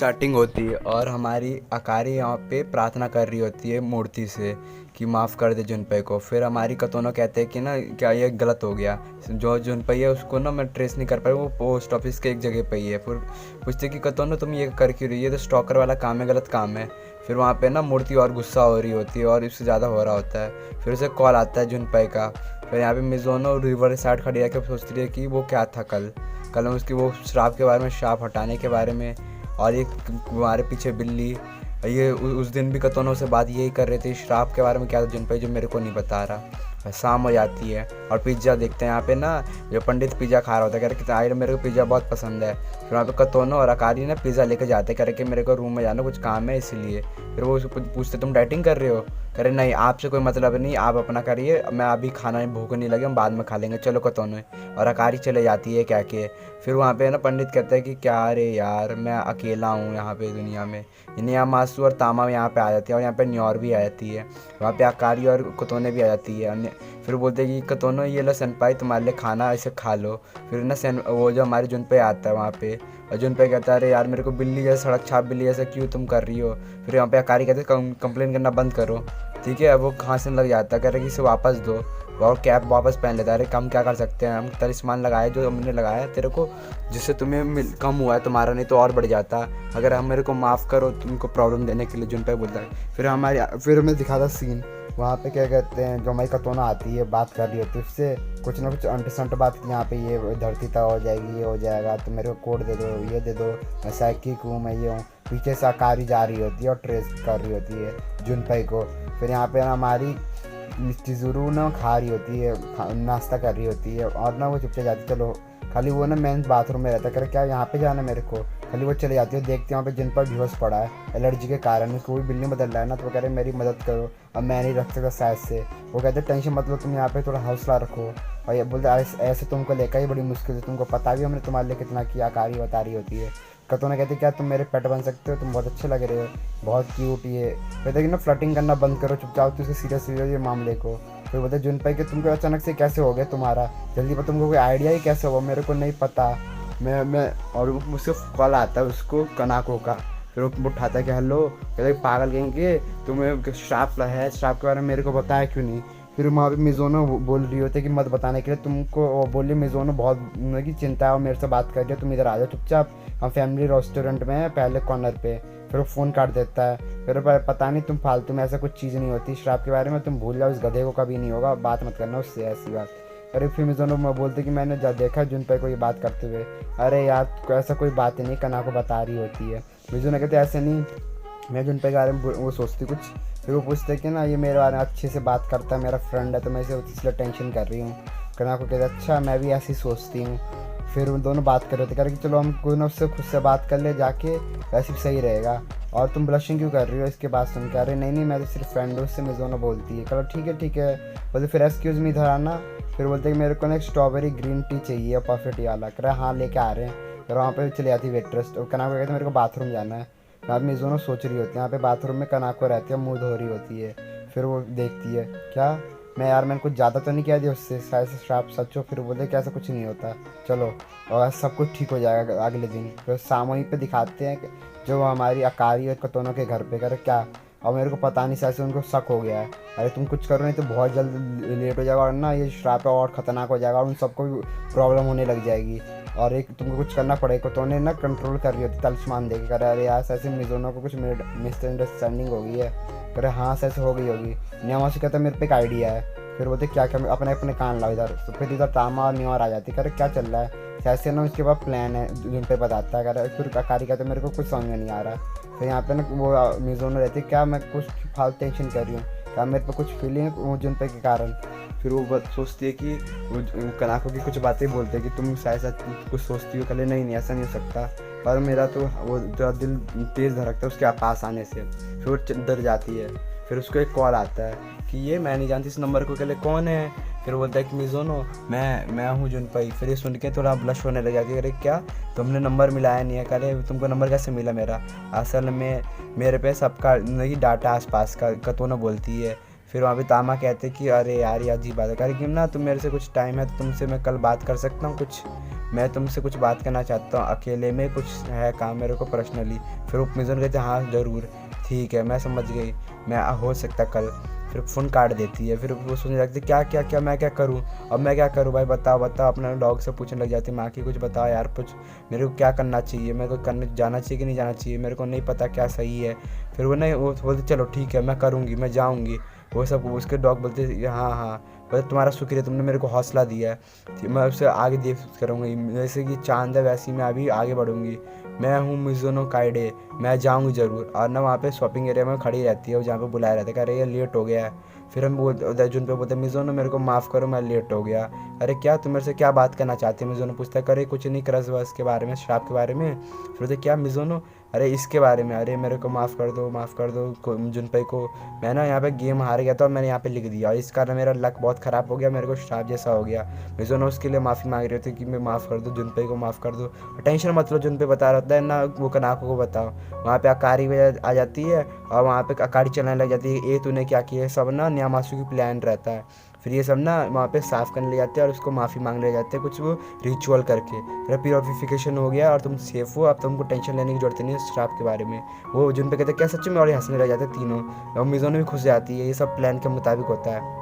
Starting होती है और हमारी अकारी यहाँ पे प्रार्थना कर रही होती है मूर्ति से कि माफ़ कर दे जुनपे को। फिर हमारी कतोनो कहते हैं कि ना क्या ये गलत हो गया, जो जुनपे है उसको ना मैं ट्रेस नहीं कर पाई, वो पोस्ट ऑफिस के एक जगह पे ही है। फिर पूछते कि कतोनो तुम ये कर क्यों रही है, ये तो स्टॉकर वाला काम है, गलत काम है। फिर वहाँ पे ना मूर्ति और गुस्सा हो रही होती है और इससे ज़्यादा हो रहा होता है। फिर उसे कॉल आता है जुनपे का। फिर यहाँ पे मिज़ोनो रिवर साइड खड़ी रह के सोचती है कि वो क्या था कल कल उसकी वो श्राप के बारे में, श्राप हटाने के बारे में। और ये हमारे पीछे बिल्ली, ये उस दिन भी कतोनो से बात यही कर रहे थे श्राप के बारे में, क्या था जुनपे जो मेरे को नहीं बता रहा। शाम हो जाती है और पिज़्ज़ा देखते हैं यहाँ पे ना, जो पंडित पिज़्ज़ा खा रहा होता है, कह रहे कि आइर मेरे को पिज़्ज़ा बहुत पसंद है। फिर वहाँ पे कतोनो और अकारी ना पिज़्ज़ा लेके जाते, कह रहे कि मेरे को रूम में जाना कुछ काम है इसलिए। फिर वो उसको पूछते तुम डाइटिंग कर रहे हो, कह रहे नहीं आपसे कोई मतलब नहीं, आप अपना करिए, मैं अभी खाना भूख नहीं लगे, हम बाद में खा लेंगे, चलो कतोनो। और अकारी चले जाती है क्या के। फिर वहाँ पे ना पंडित कहता है कि क्या अरे यार मैं अकेला हूँ यहाँ पे दुनिया में। यहाँ मासू और तामा यहाँ पे आ जाती है और यहाँ पे न्योर भी आ जाती है। वहाँ पे अकारी और कतोने भी आ जाती है। फिर बोलते हैं कि कतोनो ये लो सेनपाई तुम्हारे लिए खाना, ऐसे खा लो। फिर ना वो जो हमारे जुनपे आता है वहाँ पे, और जुनपे कहता है अरे यार मेरे को बिल्ली जैसे, सड़क छाप बिल्ली जैसे क्यों तुम कर रही हो। फिर यहाँ पे अकारी कहते कंप्लेन करना बंद करो, ठीक है। अब वो खांसने लग जाता है, कह रहे कि इसे वापस दो, और कैप वापस पहन लेता है। अरे कम क्या कर सकते हैं, हम तलिस्मान लगाए जो हमने लगाया तेरे को, जिससे तुम्हें कम हुआ है तुम्हारा, नहीं तो और बढ़ जाता। अगर हम मेरे को माफ़ करो तुमको प्रॉब्लम देने के लिए, जुनपे बोलता है। फिर हमें दिखाता सीन वहाँ पे, क्या कहते हैं, जो हमारी कतोना आती है बात कर रही होती है उससे कुछ ना कुछ अंट बात, यहाँ पे ये धरती तय हो जाएगी, ये हो जाएगा, तो मेरे को कोड दे दो, ये दे दो, मैं साइकिक हूँ, मैं ये हूँ। पीछे से अकारी जा रही होती है और ट्रेस कर रही होती है जुनपे को। फिर यहाँ पे हमारी चिज़ुरू ना खा रही होती है, नाश्ता कर रही होती है, और ना वो चुपचाप जाती, चलो खाली वो ना मेन बाथरूम में रहता है, कर क्या यहाँ पे जाना मेरे को, खाली वो चले जाती है। देखते हैं वहाँ पे जिन पर बेहोश पड़ा है एलर्जी के कारण, कोई बिल्ली बदल रहा है ना, तो वो कह रहे मेरी मदद करो, अब मैं नहीं रख सकता शायद से। वो कहते टेंशन मतलब तुम यहाँ पे थोड़ा हौसला रखो, और ये बोलते ऐसे तुमको लेकर ही बड़ी मुश्किल है, तुमको पता भी हमने तुम्हारे लिए कितना किया, कारी बता रही होती है। कतोना कहते क्या तुम मेरे पेट बन सकते हो, तुम बहुत अच्छे लग रहे हो, बहुत क्यूट। ये कहते कि ना फ्लर्टिंग करना बंद करो चुपचाप, तो उसके सीरियस ये मामले को। फिर बोलते जुनपे कि तुमको अचानक से कैसे हो गया तुम्हारा, जल्दी पर तुमको कोई आइडिया ही कैसे हुआ, मेरे को नहीं पता। मैं और मुझसे कॉल आता है उसको कनाको का। फिर वो उठाता है कि हेलो, कहते पागल कहेंगे तुम्हें श्राप है, श्राप के बारे में मेरे को बताया क्यों नहीं। फिर वहाँ पे मिज़ोनो बोल रही होती है कि मत बताने के लिए तुमको, बोलिए मिज़ोनो बहुत की चिंता है और मेरे से बात कर रही है, तुम इधर आ जाओ चुपचाप, हम फैमिली रेस्टोरेंट में है पहले कॉर्नर पे। फिर वो फ़ोन काट देता है। फिर पता नहीं तुम फालतू में, ऐसा कुछ चीज़ नहीं होती श्राप के बारे में, तुम भूल जाओ, इस गधे को कभी नहीं होगा, बात मत करना उससे ऐसी बात। अरे फिर मिज़ोनो बोलते कि मैंने देखा जुनपे को ये बात करते हुए। अरे यार ऐसा कोई बात नहीं, कनाको बता रही होती है। मिज़ोनो कहते ऐसे नहीं, मैं जुनपे के बारे में वो सोचती कुछ। फिर वो पूछते कि ना ये मेरे बारे में अच्छे से बात करता है, मेरा फ्रेंड है, तो मैं इसे इसलिए टेंशन कर रही हूँ। कनाको कहते अच्छा मैं भी ऐसी सोचती हूँ। फिर उन दोनों बात कर रहे थे, कह रहे कि चलो हम कोई ना उससे खुद से बात कर ले जाके, वैसे भी सही रहेगा। और तुम ब्लशिंग क्यों कर रही हो इसके बात सुन के। अरे नहीं मैं तो सिर्फ फ्रेंड हूँ, उससे मिज़ोनो बोलती है। चलो ठीक है। बोलते फिर एक्सक्यूज़ मी इधर आना। फिर बोलते कि मेरे को ना एक स्ट्रॉबेरी ग्रीन टी चाहिए परफेक्ट वाला। कह रहा हाँ लेके आ रहे हैं। फिर वहाँ पे चले जाती है वेट्रेस, और कनाको कहते मेरे को बाथरूम जाना है। यहाँ पे मिज़ोनो सोच रही होती है, यहाँ पे बाथरूम में कनाको रहती है, मुँह धो रही होती है। फिर वो देखती है क्या मैंने कुछ ज़्यादा तो नहीं किया दिया उससे, शायद से श्राप सच हो। फिर बोलते कि ऐसा कुछ नहीं होता, चलो और सब कुछ ठीक हो जाएगा अगले दिन। फिर सामूहिक पे दिखाते हैं जो हमारी अकारी और कतोनो के घर पे। करे क्या, और मेरे को पता नहीं शायद से उनको शक हो गया है। अरे तुम कुछ करो नहीं तो बहुत जल्द लेट हो जाएगा, और ना ये श्राप और ख़तरनाक हो जाएगा और उन सबको भी प्रॉब्लम होने लग जाएगी, और एक तुमको कुछ करना पड़ेगा। तो उन्हें ना कंट्रोल कर रही होती तलिस्मान दे के। करे अरे यार ऐसे मिज़ोनो को कुछ मिसअंडरस्टैंडिंग हो गई है। करे हाँ ऐसे हो गई होगी। न्यामा से कहता है मेरे पे एक आइडिया है। फिर बोलते क्या अपने अपने कान लाओ इधर। तो फिर इधर तामा और न्योर आ जाती। करे क्या चल रहा है, ऐसे ना उसके बाद प्लान है जिन पे बताता है। करे फिर अकारी कहते मेरे को कुछ समझ में नहीं आ रहा। फिर यहाँ पे ना वो मिज़ोनो रहती है, क्या मैं कुछ फालतू टेंशन कर रही हूँ, क्या मेरे पे कुछ फीलिंग है वो जुनपे के कारण। फिर वो सोचती है कि वो कनाको की कुछ बातें बोलते हैं कि तुम शायद कुछ सोचती हो, कल नहीं ऐसा नहीं हो सकता, पर मेरा तो वो जो दिल तेज़ धड़कता है उसके पास आने से। फिर वो डर जाती है। फिर उसको एक कॉल आता है कि ये मैं नहीं जानती इस नंबर को, कहले कौन है। फिर बोलता है कि मिज़ोनो मैं हूँ जुनपे। फिर ये सुन के थोड़ा ब्लश होने लग जाती है। अरे क्या तुमने नंबर मिलाया नहीं है। कह तुमको नंबर कैसे मिला मेरा, असल में मेरे पे सबका नहीं डाटा आसपास का, कतोनो बोलती है। फिर वहाँ पे तामा कहते कि अरे यार ये अजीब बात है। कह कि ना तुम मेरे से कुछ टाइम है तो तुमसे मैं कल बात कर सकता हूँ कुछ। मैं तुमसे कुछ बात करना चाहता हूँ, अकेले में कुछ है काम मेरे को पर्सनली। फिर वो मिज़ोनो कहते हाँ ज़रूर, ठीक है मैं समझ गई, मैं हो सकता कल। फिर फ़ोन काट देती है। फिर वो सोचने लगती है क्या क्या क्या मैं क्या करूँ, अब मैं क्या करूँ भाई, बताओ बताओ। अपने डॉग से पूछने लग जाती है, माँ की कुछ बताओ यार, कुछ मेरे को क्या करना चाहिए, मेरे को करने जाना चाहिए कि नहीं जाना चाहिए, मेरे को नहीं पता क्या सही है। फिर वो नहीं, वो बोलते चलो ठीक है मैं करूँगी, मैं जाऊँगी। वो सब उसके डॉग बोलते हाँ हाँ, बोले तुम्हारा शुक्रिया, तुमने मेरे को हौसला दिया है, मैं उससे आगे देख करूँगी, जैसे कि चांद है वैसे ही मैं अभी आगे बढ़ूँगी। मैं हूँ मिज़ुनो काइडे, मैं जाऊँगी ज़रूर। और ना वहाँ पे शॉपिंग एरिया में खड़ी रहती है, वो जहाँ पे बुलाया रहता है, कह रही है लेट हो गया है। फिर हम बोलते जुन पे बोलते मिज़ुनो मेरे को माफ़ करो मैं लेट हो गया। अरे क्या तुम मेरे से क्या बात करना चाहते हो, मिज़ुनो पूछता है। करे कुछ नहीं, क्रश वर्श के बारे में, श्राप के बारे में। फिर बोलते क्या मिज़ुनो, अरे इसके बारे में, अरे मेरे को माफ़ कर दो, माफ़ कर दो जुनपे को। मैं ना यहाँ पे गेम हार गया था और मैंने यहाँ पे लिख दिया और इस कारण मेरा लक बहुत ख़राब हो गया, मेरे को श्राप जैसा हो गया। मिज़ुनो उसके लिए माफ़ी मांग रहे थे कि मैं माफ़ कर दो, जुनपे को माफ़ कर दो। टेंशन मत लो, जुनपे बता रहता है ना, वो कनाको को बताओ। वहाँ पे अकारी भी आ जाती है और वहाँ पे अकारी चलने लग जाती है, ये तूने क्या किया, सब ना न्यामासु की प्लान रहता है। फिर ये सब ना वहाँ पे साफ़ करने ले जाते हैं और उसको माफ़ी मांगने ले जाते हैं, कुछ वो रिचुअल करके। फिर प्योरिफिकेशन हो गया और तुम सेफ़ हो, अब तुमको टेंशन लेने की जरूरत नहीं है श्राप के बारे में। वो जिन पे कहते हैं क्या सच में, और ये हंसने लग जाते हैं तीनों, और मिज़ुनो भी खुश जाती है, ये सब प्लान के मुताबिक होता है।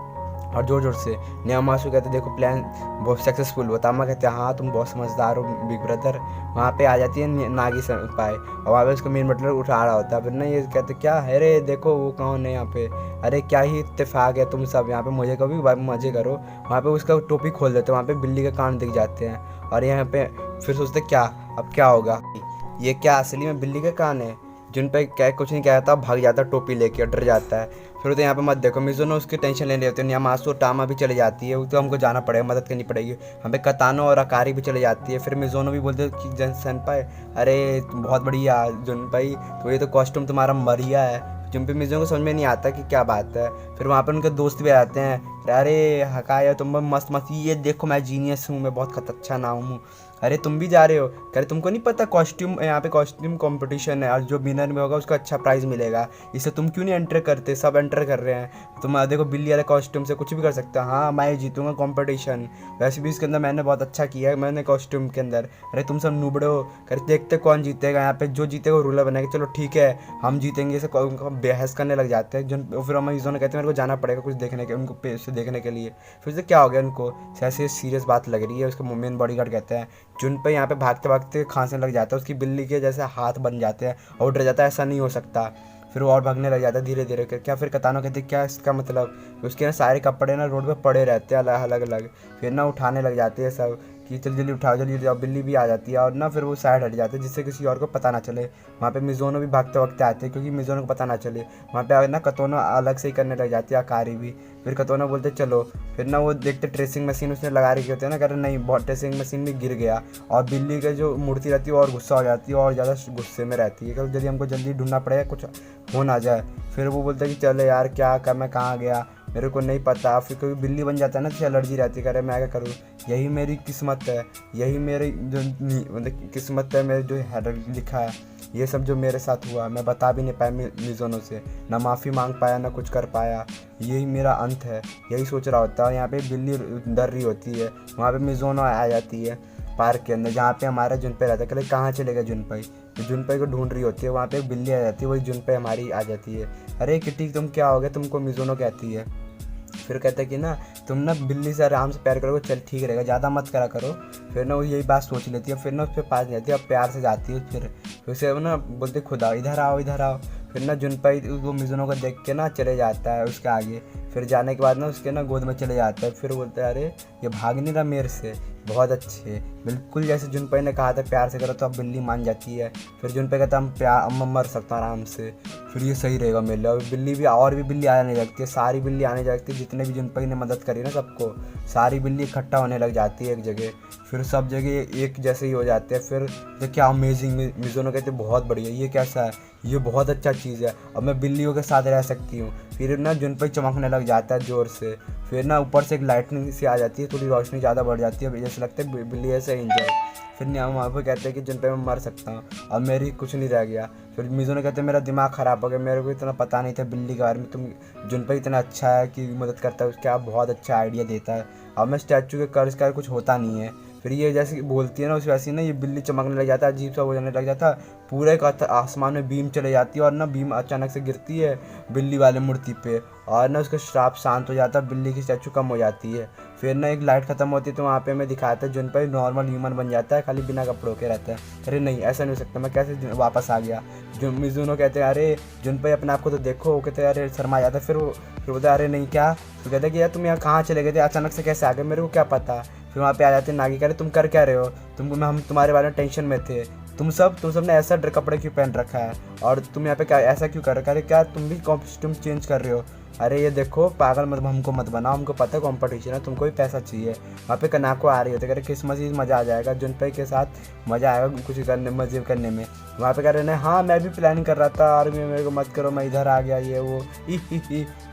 और जोर जोर से न्यामासु कहते देखो प्लान बहुत सक्सेसफुल हुआ। तामा कहते हैं हाँ तुम बहुत समझदार हो बिग ब्रदर। वहाँ पे आ जाती है नागी पाए और वहाँ पे उसको मेन मतलब उठा रहा होता है। फिर ना ये कहते क्या है रे, देखो वो कौन है यहाँ पे, अरे क्या ही इत्तेफाक है, तुम सब यहाँ पे मुझे कभी मज़े करो। वहाँ पे उसका टोपी खोल देते हैं, वहाँ पे बिल्ली के कान दिख जाते हैं और यहाँ पे फिर सोचते क्या अब क्या होगा, ये क्या असली में बिल्ली के कान है। जिन पे क्या कुछ नहीं कहता, भाग जाता टोपी लेके, डर जाता है। फिर तो यहाँ पे मत देखो, मिज़ुनो उसकी टेंशन लेने होती है, न्यामासु और टामा भी चली जाती है, तो हमको जाना पड़ेगा, मदद करनी पड़ेगी। यहाँ पे कतानो और अकारी भी चली जाती है। फिर मिज़ुनो भी बोलते हैं कि जन सेनपाई, अरे तुम बहुत बढ़िया जुनपाई, तो ये तो कॉस्ट्यूम तुम्हारा बढ़िया है। जुनपे मिज़ुनो को समझ में नहीं आता कि क्या बात है। फिर वहाँ पर उनके दोस्त भी आ जाते हैं, अरे हकाया तुम मस्त मस्त, ये देखो मैं जीनियस हूँ, मैं बहुत अच्छा नाम हूँ। अरे तुम भी जा रहे हो, कह रहे तुमको नहीं पता कॉस्ट्यूम, यहाँ पे कॉस्ट्यूम कंपटीशन है और जो विनर में होगा उसको अच्छा प्राइज़ मिलेगा, इसे तुम क्यों नहीं एंटर करते, सब एंटर कर रहे हैं, तुम देखो बिल्ली वाले कॉस्ट्यूम से कुछ भी कर सकते हो। हाँ मैं जीतूंगा कंपटीशन, वैसे भी इसके अंदर मैंने बहुत अच्छा किया है मैंने कॉस्ट्यूम के अंदर। अरे तुम सब नुबड़े हो, करे देखते कौन जीतेगा, यहाँ पे जो जीतेगा रूलर बनाएगा, चलो ठीक है हम जीतेंगे, इसे बहस करने लग जाते हैं। जो फिर हम मिज़ुनो कहते हैं मेरे को जाना पड़ेगा कुछ देखने के, उनको पेश देखने के लिए। फिर से क्या हो गया उनको, ऐसे सीरियस बात लग रही है। उसके मेन बॉडीगार्ड कहते हैं जुनपे यहाँ पे भागते भागते खांसने लग जाता है, उसकी बिल्ली के जैसे हाथ बन जाते हैं और डर जाता है, ऐसा नहीं हो सकता। फिर वो और भागने लग जाता है धीरे धीरे कर। क्या फिर कतानो कहते क्या इसका मतलब, उसके ना सारे कपड़े ना रोड पे पड़े रहते हैं अलग अलग। फिर ना उठाने लग जाते हैं सब कि जल्दी जल्दी उठाओ जल्दी जल्दी, बिल्ली भी आ जाती है और ना फिर वो साइड हट जाते हैं जिससे किसी और को पता ना चले। वहाँ पे मिज़ुनो भी भागते वक्त आते हैं क्योंकि मिज़ुनो को पता ना चले। वहाँ पे ना कतोनो अलग से ही करने लग जाती है, अकारी भी। फिर कतोनो बोलते चलो, फिर ना वो देखते ट्रेसिंग मशीन उसने लगा रखी होती है ना, कह रहे नहीं बहुत ट्रेसिंग मशीन भी गिर गया और बिल्ली के जो मूर्ति रहती है और गुस्सा हो जाती है और ज़्यादा गुस्से में रहती है, कल जल्दी हमको जल्दी ढूंढना पड़ेगा कुछ हो ना जाए। फिर वो बोलता है कि चलो यार क्या कर, मैं कहाँ गया मेरे को नहीं पता। फिर कोई बिल्ली बन जाता है ना तो एलर्जी रहती है, करे मैं क्या करूँ, यही मेरी किस्मत है, यही मेरी जो मतलब किस्मत है, मेरे जो लिखा है, ये सब जो मेरे साथ हुआ मैं बता भी नहीं पाया मिज़ुनो से, ना माफ़ी मांग पाया ना कुछ कर पाया, यही मेरा अंत है, यही सोच रहा होता है। यहाँ पे बिल्ली डर रही होती है। वहाँ पे मिज़ुनो आ जाती है पार्क के अंदर जहाँ पे हमारा जुनपे रहता है। कहले कहाँ चलेगा जुनपे, तो जुनपे को ढूंढ रही होती है। वहाँ पे एक बिल्ली आ जाती है, वही जुनपे हमारी आ जाती है। अरे किट्टी तुम क्या हो गया, तुमको मिज़ुनो कहती है। फिर कहता है कि ना तुम ना बिल्ली से आराम से प्यार करोगे, चल ठीक रहेगा, ज़्यादा मत करा करो। फिर ना वो यही बात सोच लेती है। फिर ना उस पर पास जाती है और प्यार से जाती है। फिर उसे ना बोलते खुदा इधर आओ इधर आओ। फिर ना जुनपे वो मिज़ुनो को देख के ना चले जाता है उसके आगे। फिर जाने के बाद ना उसके ना गोद में चले जाता है। फिर बोलता है अरे ये भाग नहीं रहा मेरे से, बहुत अच्छे, बिल्कुल जैसे जुनपे ने कहा था प्यार से करो तो अब बिल्ली मान जाती है। फिर जुनपे कहता हम प्यार मर सकता हूँ आराम से, फिर ये सही रहेगा मेरे लिए। और बिल्ली भी और भी बिल्ली आने लगती है, सारी बिल्ली आने लगती है, जितने भी जुनपे ने मदद करी ना सबको, सारी बिल्ली इकट्ठा होने लग जाती है एक जगह। फिर सब जगह एक जैसे ही हो जाते हैं। फिर तो क्या अमेजिंग, मिज़ुनो कहते बहुत बढ़िया, ये कैसा है, ये बहुत अच्छा चीज़ है, अब मैं बिल्लियों के साथ रह सकती हूँ। फिर ना जुनपे चमकने लग जाता है ज़ोर से। फिर ना ऊपर से एक लाइटनिंग सी आ जाती है, थोड़ी रोशनी ज़्यादा बढ़ जाती है, जैसे लगता है बिल्ली ऐसे एंजॉय। फिर वहाँ पर कहते हैं कि जुनपे मैं मर सकता हूँ और मेरी कुछ नहीं रह गया। फिर मिज़ुनो कहते हैं मेरा दिमाग ख़राब हो गया, मेरे को इतना पता नहीं था बिल्ली के बारे में, तुम जुनपे इतना अच्छा है कि मदद करता है, क्या बहुत अच्छा आइडिया देता है। अब मैं स्टैचू के कर्ज का कुछ होता नहीं है, फिर ये जैसे कि बोलती है ना, उस वैसे ही ना ये बिल्ली चमकने लग जाता है, अजीब सा हो जाने लग जाता है, पूरे का आसमान में बीम चले जाती है और ना बीम अचानक से गिरती है बिल्ली वाले मूर्ति पे और ना उसका श्राप शांत हो जाता है, बिल्ली की स्टैचू कम हो जाती है। फिर ना एक लाइट खत्म होती है तो वहाँ पे मैं दिखाता है जुनपई नॉर्मल ह्यूमन बन जाता है, खाली बिना कपड़ों के रहता है। अरे नहीं, ऐसा नहीं हो सकता, मैं कैसे वापस आ गया। जो मिजुनो कहते हैं अरे जुनपई अपने आप को तो देखो, वो कहते हैं अरे शर्मा जाता है। फिर बोलते अरे नहीं क्या, तो कहते हैं कि यार तुम यहाँ कहाँ चले गए थे, अचानक से कैसे आ गए, मेरे को क्या पता। फिर वहाँ पे आ जाते हैं नागी, कह रहे तुम कर क्या रहे हो, हम तुम्हारे बारे में टेंशन में थे, तुम सब ने ऐसा कपड़े क्यों पहन रखा है और तुम यहाँ पे क्या ऐसा क्यों कर रखा है, क्या तुम भी कॉस्ट्यूम चेंज कर रहे हो। अरे ये देखो पागल मत हमको मत बनाओ, हमको पता है कॉम्पिटिशन है, तुमको भी पैसा चाहिए। वहाँ पे कनाको आ रही होती है, कह रहे क्रिसमस ही मज़ा आ जाएगा, जुनपई के साथ मज़ा आएगा कुछ करने मज़े करने में। वहाँ पे कह रहे हैं हाँ मैं भी प्लानिंग कर रहा था और मेरे को मत करो, मैं इधर आ गया ये वो ही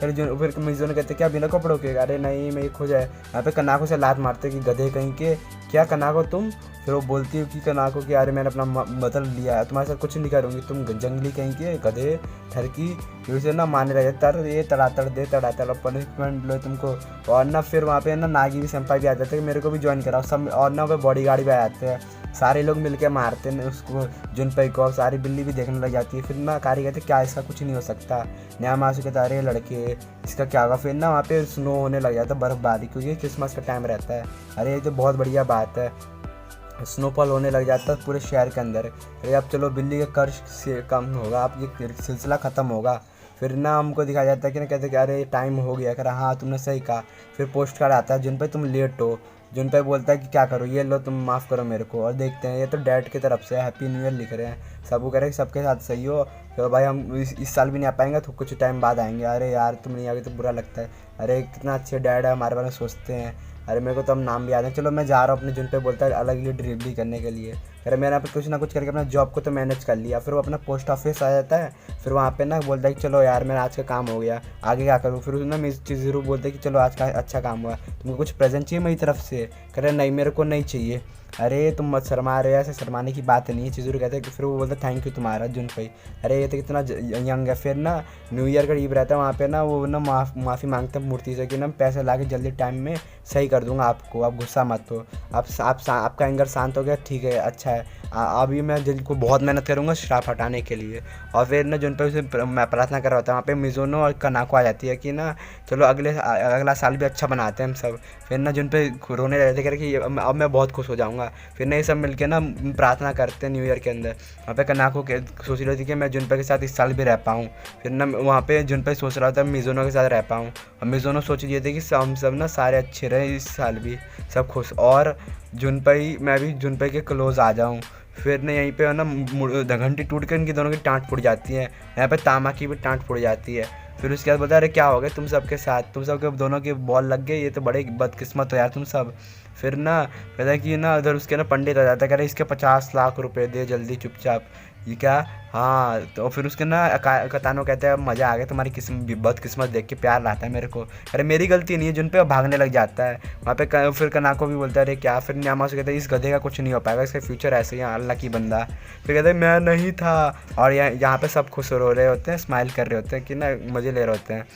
फिर मिजुनो कहते क्या बिना कपड़ों के, अरे नहीं मैं खो जाए। यहाँ पे कनाको से लात मारते कि गधे कहीं के, क्या कनाको तुम। फिर वो बोलती है कि कनाको कि अरे मैंने अपना बदल लिया है, तुम्हारे साथ कुछ नहीं करूँगी, तुम जंगली कहीं के गधे ठरकी। फिर उसे ना मारने लगे, तड़ातड़ दे तड़ातड़ पनिशमेंट लो तुमको। और ना फिर वहाँ पे ना नागी भी सेंपाई भी आ जाते हैं मेरे को भी ज्वाइन कराओ सब, और ना वहाँ बॉडी गार्ड भी आ जाते हैं, सारे लोग मिलके मारते हैं उसको जुनपई को, सारी बिल्ली भी देखने लग जाती है। फिर ना कारी कहते क्या इसका कुछ नहीं हो सकता, नया मासू कहता अरे लड़के इसका क्या होगा। फिर ना वहाँ पे स्नो होने लग जाता है, बर्फबारी, क्योंकि क्रिसमस का टाइम रहता है। अरे ये तो बहुत बढ़िया बात है, स्नोफॉल होने लग जाता है पूरे शहर के अंदर। फिर अब चलो बिल्ली के कर्ज से कम होगा, अब ये सिलसिला ख़त्म होगा। फिर ना हमको दिखाया जाता है कि ना कहते कि अरे टाइम हो गया, कह रहा हाँ तुमने सही कहा। फिर पोस्ट कार्ड आता है जुनपई तुम लेट हो, जुनपई बोलता है कि क्या करो, ये लो तुम माफ़ करो मेरे को। और देखते हैं ये तो डैड की तरफ से हैप्पी न्यू ईयर लिख रहे हैं, सबको कह रहे हैं सबके साथ सही हो। तो भाई हम इस साल भी नहीं आ पाएंगे तो कुछ टाइम बाद आएंगे। अरे यार तुम नहीं आगे तो बुरा लगता है, अरे कितना अच्छे डैड है हमारे बारे में सोचते हैं। अरे मेरे को तो अब नाम भी याद है, चलो मैं जा रहा हूँ अपने जुनपई बोलता है अलग ही डिलीवरी करने के लिए। अरे मैंने यहाँ पे कुछ ना कुछ करके अपना जॉब को तो मैनेज कर लिया। फिर वो अपना पोस्ट ऑफिस आ जाता है, फिर वहाँ पे ना बोलता है कि चलो यार मेरा आज का काम हो गया, आगे क्या करूँ। फिर ना मिस चिज़रू बोलते हैं कि चलो आज का अच्छा काम हुआ, तुमको कुछ प्रेजेंट चाहिए मेरी तरफ से, कह रहे नहीं मेरे को नहीं चाहिए। अरे तुम मत शर्मा रहे हो, ऐसे शर्माने की बात नहीं है। चिज़रू कहते हैं कि फिर वो बोलते थैंक यू तुम्हारा जुनपई, अरे ये तो कितना यंग है। फिर ना न्यू ईयर का ईव रहता है, वहाँ पे ना वो ना माफ़ी मांगते हैं मूर्ति से कि ना पैसे ला के जल्दी टाइम में सही कर दूंगा आपको, आप गुस्सा मत हो, आपका एंगर शांत हो गया, ठीक है अच्छा है। अभी मैं दिल को बहुत मेहनत करूँगा श्राप हटाने के लिए। और फिर ना जुनपई उसे मैं प्रार्थना कर रहा होता है, वहाँ पे मिजुनो और कनाको आ जाती है कि ना चलो अगला साल भी अच्छा बनाते हैं हम सब। फिर ना जुनपई रोने लगे थे, कह रहे कि अब मैं बहुत खुश हो जाऊँगा। फिर ना ये सब मिलके ना प्रार्थना करते हैं न्यू ईयर के अंदर। वहाँ पे कनाको सोच रही थी कि मैं जुनपई के साथ इस साल भी रह पाऊँ। फिर ना वहाँ पे जुनपई सोच रहा था मिजुनो के साथ रह पाऊँ, और मिजुनो सोच रही थी कि हम सब ना सारे अच्छे रहे इस साल भी, सब खुश, और मैं भी जुनपई के क्लोज आ जाऊँ। फिर ना यहीं पे ना घंटी टूट कर इनकी दोनों की टाँट फूट जाती है, यहाँ पे तामा की भी टाँट फूट जाती है। फिर उसके बाद बोलता है अरे क्या हो गया तुम सबके साथ, तुम सबके दोनों के बॉल लग गए, ये तो बड़े बदकिस्मत हो यार तुम सब। फिर ना कहता है कि ना उधर उसके ना पंडित आ जाता है, कह रहे इसके 50 लाख रुपए दे जल्दी चुपचाप। ये क्या, हाँ। तो फिर उसके ना कतानो कहते हैं मज़ा आ गया तुम्हारी बदकिस्मत देख के, प्यार लाता है मेरे को। अरे मेरी गलती नहीं है, जिन पे भागने लग जाता है वहाँ पे। फिर कनाको भी बोलता है अरे क्या। फिर न्यामा से कहता है इस गधे का कुछ नहीं हो पाएगा, इसका फ्यूचर ऐसे ही अल्लाह की बंदा। फिर कहते हैं मैं नहीं था। और यहाँ पे सब खुश हो रहे होते हैं, स्माइल कर रहे होते हैं कि ना मज़े ले रहे होते हैं।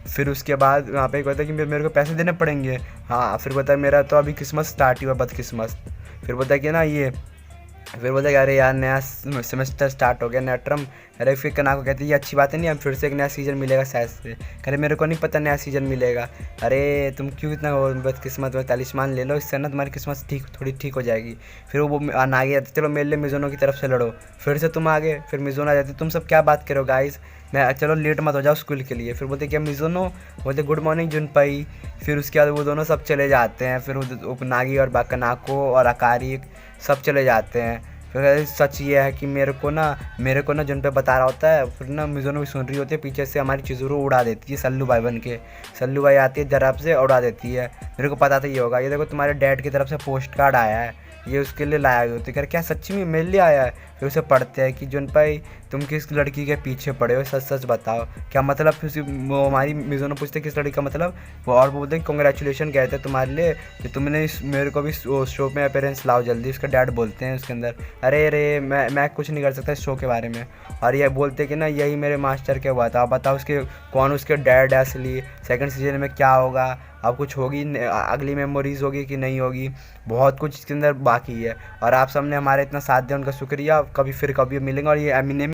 फिर उसके बाद वहाँ पे कहता है कि मेरे को पैसे देने पड़ेंगे। हाँ। फिर बोलता है मेरा तो अभी किस्मत स्टार्ट ही हुआ, बदकिस्मत। फिर बोलता है कि ना ये, फिर बोलते अरे यार नया सेमेस्टर स्टार्ट हो गया, नया टर्म। अरे फिर कनाको कहती है ये अच्छी बात है नहीं, हम फिर से एक नया सीज़न मिलेगा शायद से। अरे मेरे को नहीं पता नया सीज़न मिलेगा। अरे तुम क्यों इतना बदकिस्मत हो, तालिस्मान ले लो, इससे ना तुम्हारी किस्मत थोड़ी ठीक हो जाएगी। फिर वो आगे आते चलो मेरे लिए मिजुनो की तरफ से लड़ो। फिर से तुम आगे, फिर मिजुनो आ जाती तुम सब क्या बात करो गाइस, मैं चलो लेट मत हो जाओ स्कूल के लिए। फिर बोलते क्या मिजुनो, बोलते गुड मॉर्निंग जुनपई। फिर उसके बाद वो दोनों सब चले जाते हैं, फिर नागी और कनाको और अकारी सब चले जाते हैं। फिर सच ये है कि मेरे को ना जुनपई बता रहा होता है। फिर ना मिजुनो भी सुन रही होती है, पीछे से हमारी चिज़ुरू उड़ा देती है सल्लू भाई बन के। सल्लू भाई आती है जराब से उड़ा देती है। मेरे को पता था ये होगा, ये देखो तुम्हारे डैड की तरफ से पोस्ट कार्ड आया है, ये उसके लिए लाया हुई होती है। क्या सच्ची में मेरे लिए आया है। फिर उसे पढ़ते हैं कि जुनपई तुम किस लड़की के पीछे पड़े हो, सच सच बताओ क्या मतलब। फिर वो हमारी मिजुनो पूछते किस लड़की का मतलब, वो और बोलते हैं कॉन्ग्रेचुलेशन कहते हैं तुम्हारे लिए कि तुमने मेरे को भी शो में अपेरेंस लाओ जल्दी। उसका डैड बोलते हैं उसके अंदर अरे मैं कुछ नहीं कर सकता इस शो के बारे में। और ये बोलते कि ना यही मेरे मास्टर के हुआ था, बताओ उसके कौन उसके डैड है असली, सेकंड सीजन में क्या होगा। अब कुछ होगी अगली मेमोरीज़ होगी कि नहीं होगी, बहुत कुछ इसके अंदर बाकी है। और आप सब ने हमारा इतना साथ दिया, उनका शुक्रिया। कभी फिर कभी मिलेंगे। और ये एमिनेम